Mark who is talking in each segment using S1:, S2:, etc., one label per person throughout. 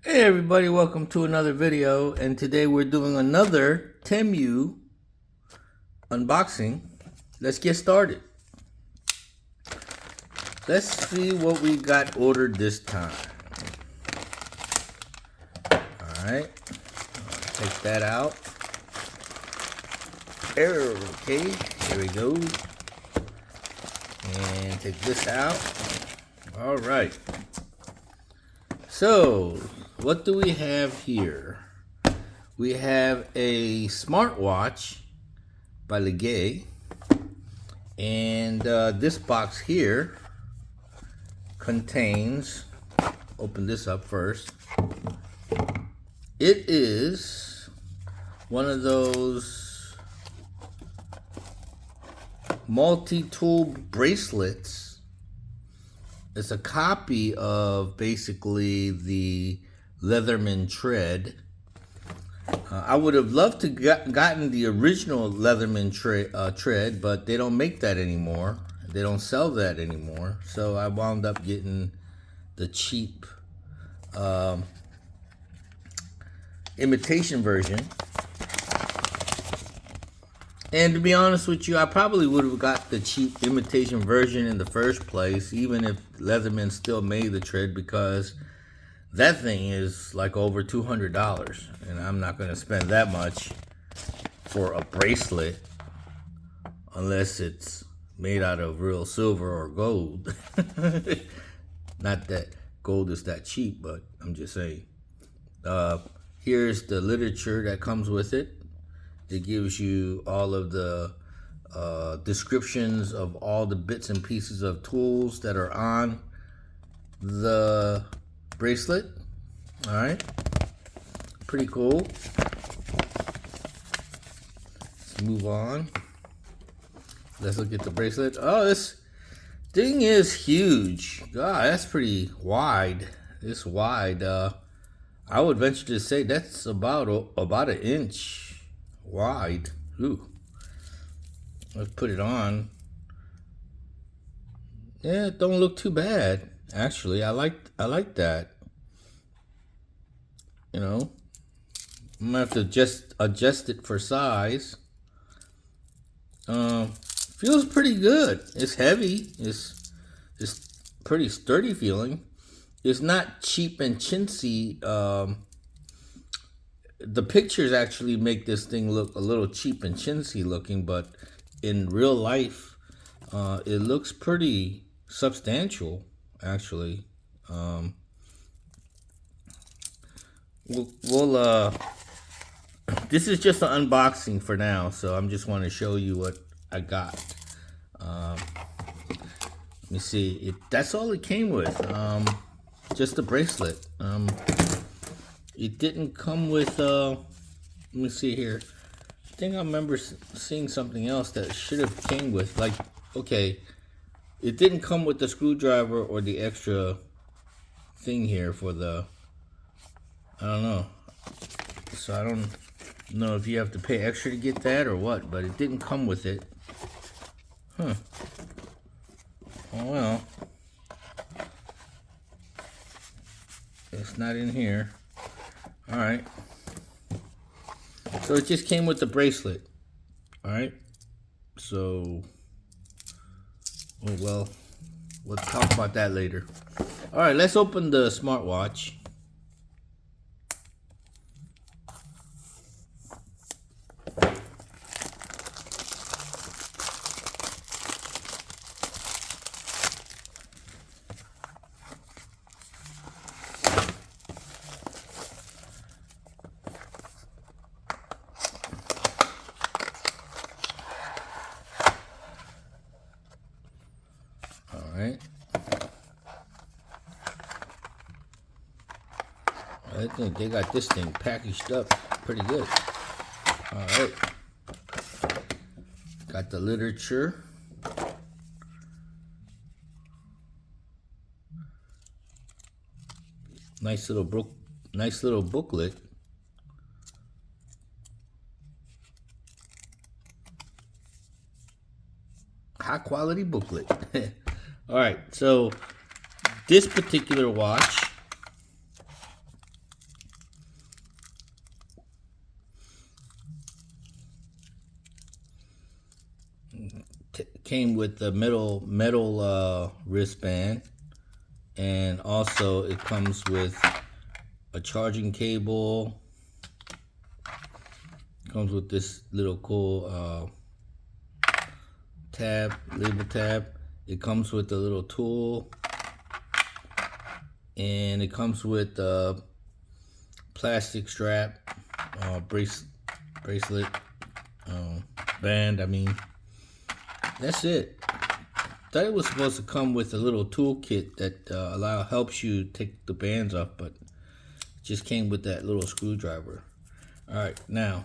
S1: Hey everybody, welcome to another video, and today we're doing another Temu unboxing. Let's get started. Let's see what we got ordered this time. Alright, take that out. Okay, here we go. And take this out. Alright. So, what do we have here? We have a smartwatch by Lige, and this box here contains, open this up first, it is one of those multi-tool bracelets. It's a copy of basically the Leatherman tread. I would have loved to gotten the original Leatherman tread, but they don't make that anymore. They don't sell that anymore. So I wound up getting the cheap imitation version. And to be honest with you, I probably would have got the cheap imitation version in the first place, even if Leatherman still made the tread, because that thing is like over $200, and I'm not going to spend that much for a bracelet unless it's made out of real silver or gold. Not that gold is that cheap, but I'm just saying. Here's the literature that comes with it. It gives you all of the descriptions of all the bits and pieces of tools that are on the bracelet. All right, pretty cool. Let's move on. Let's look at the bracelet. Oh, this thing is huge. God, that's pretty wide. It's wide. I would venture to say that's about an inch wide. Ooh. Let's put it on. Yeah, it don't look too bad. Actually, I like that. You know, I'm gonna have to just adjust it for size. Feels pretty good. It's heavy. It's pretty sturdy feeling. It's not cheap and chintzy. The pictures actually make this thing look a little cheap and chintzy looking, but in real life, it looks pretty substantial, actually. This is just an unboxing for now, so I'm just want to show you what I got. Let me see. That's all it came with. Just a bracelet. It didn't come with, let me see here. I think I remember seeing something else that should have came with, like, okay, it didn't come with the screwdriver or the extra thing here for the, I don't know. So I don't know if you have to pay extra to get that or what, but it didn't come with it. Huh. Oh well. It's not in here. Alright. So it just came with the bracelet. Alright. So, oh well, we'll talk about that later. Alright, let's open the smartwatch. Alright. I think they got this thing packaged up pretty good. Alright. Got the literature. Nice little booklet. High quality booklet. All right, so this particular watch came with the metal wristband, and also it comes with a charging cable. Comes with this little cool tab, label tab. It comes with a little tool, and it comes with a plastic strap, bracelet, band. I mean, that's it. Thought it was supposed to come with a little toolkit that helps you take the bands off, but it just came with that little screwdriver. All right, now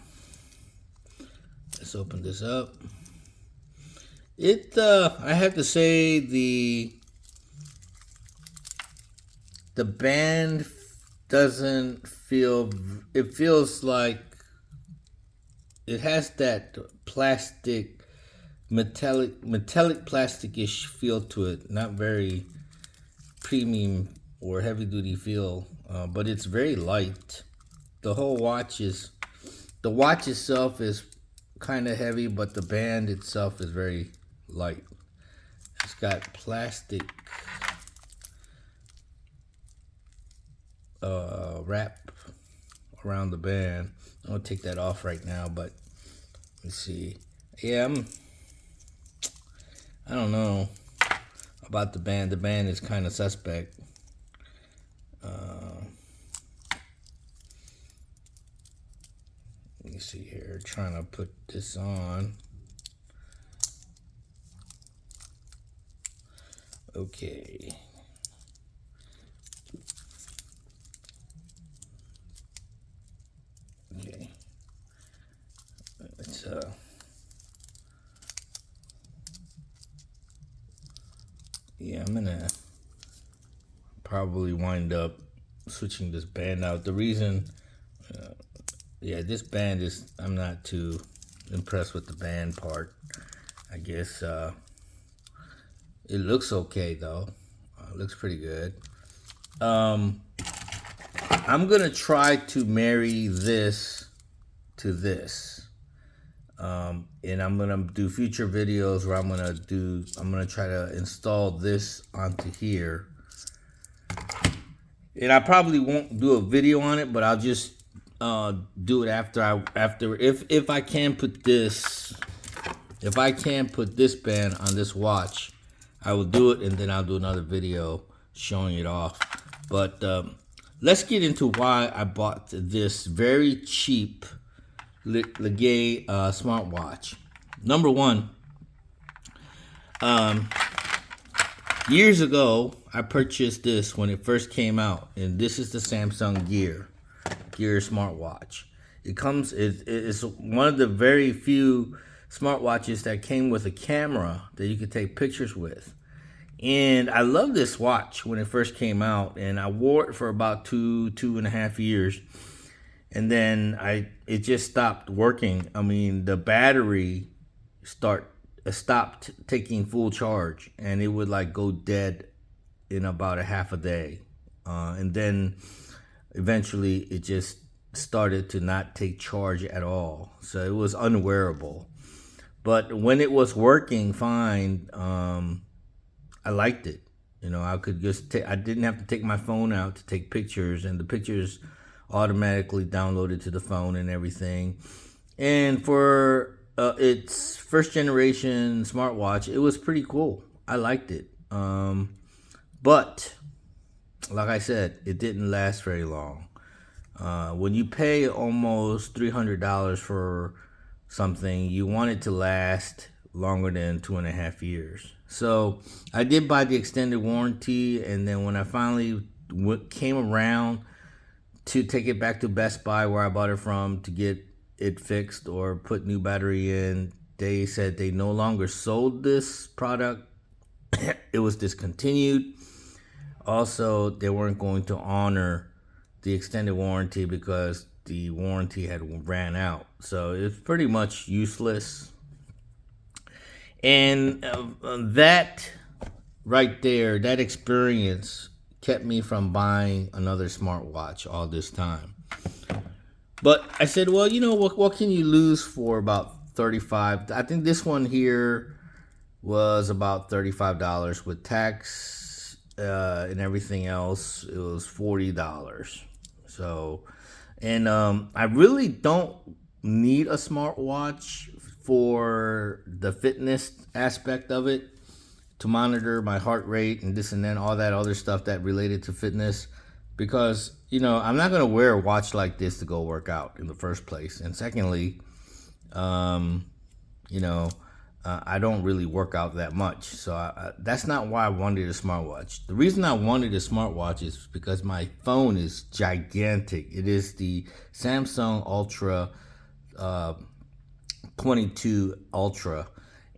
S1: let's open this up. I have to say the band doesn't feel. It feels like it has that plastic, metallic plastic-ish feel to it. Not very premium or heavy-duty feel, but it's very light. The watch itself is kind of heavy, but the band itself is very light. It's got plastic wrap around the band. I'm gonna take that off right now, but let's see. Yeah, I don't know about the band. The band is kind of suspect. Let me see here. Trying to put this on. Okay. Okay. Let's yeah, I'm gonna probably wind up switching this band out. The reason, yeah, this band is, I'm not too impressed with the band part. I guess it looks okay though. It looks pretty good. I'm gonna try to marry this to this. And I'm gonna do future videos where I'm gonna try to install this onto here. And I probably won't do a video on it, but I'll just do it after if I can put this band on this watch, I will do it, and then I'll do another video showing it off. But let's get into why I bought this very cheap Lige smartwatch. Number one, years ago I purchased this when it first came out, and this is the Samsung Gear smartwatch. It's one of the very few smartwatches that came with a camera that you could take pictures with. And I love this watch when it first came out, and I wore it for about two and a half years. And then it just stopped working. I mean, the battery stopped taking full charge, and it would like go dead in about a half a day. And then eventually it just started to not take charge at all. So it was unwearable. But when it was working fine, I liked it. You know, I could just I didn't have to take my phone out to take pictures, and the pictures automatically downloaded to the phone and everything. And for its first generation smartwatch, it was pretty cool. I liked it. But like I said, it didn't last very long. When you pay almost $300 for something, you want it to last longer than 2.5 years. So I did buy the extended warranty, and then when I finally came around to take it back to Best Buy, where I bought it from, to get it fixed or put new battery in, they said they no longer sold this product. It was discontinued. Also, they weren't going to honor the extended warranty because the warranty had ran out. So it's pretty much useless. And that right there, that experience kept me from buying another smartwatch all this time. But I said, well, you know, what can you lose for about $35? I think this one here was about $35 with tax and everything else. It was $40. So, and I really don't need a smartwatch for the fitness aspect of it, to monitor my heart rate and this and then all that other stuff that related to fitness, because I'm not going to wear a watch like this to go work out in the first place, and secondly, I don't really work out that much, so that's not why I wanted a smartwatch. The reason I wanted a smartwatch is because my phone is gigantic. It is the Samsung Ultra 22 Ultra,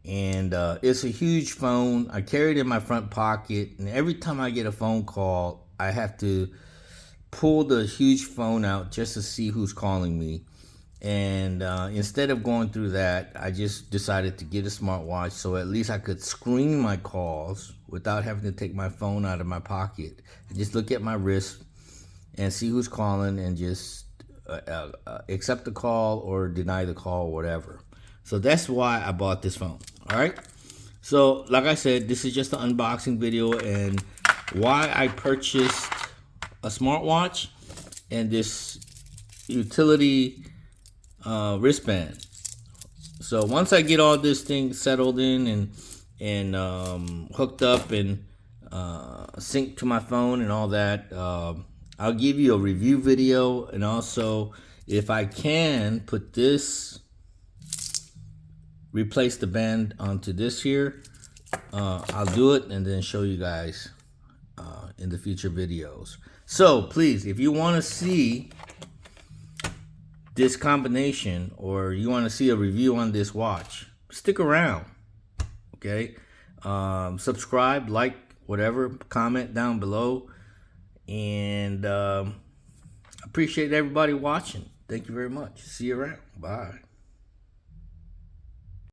S1: and it's a huge phone. I carry it in my front pocket, and every time I get a phone call, I have to pull the huge phone out just to see who's calling me. And instead of going through that, I just decided to get a smartwatch so at least I could screen my calls without having to take my phone out of my pocket and just look at my wrist and see who's calling and just accept the call or deny the call or whatever. So that's why I bought this phone. All right. So like I said, this is just an unboxing video and why I purchased a smartwatch and this utility wristband. So once I get all this thing settled in and hooked up and synced to my phone and all that, I'll give you a review video, and also if I can put this, replace the band onto this here, I'll do it and then show you guys in the future videos. So please, if you want to see this combination or you want to see a review on this watch, stick around. Okay, subscribe, like, whatever, comment down below, and appreciate everybody watching. Thank you very much. See you around. Bye.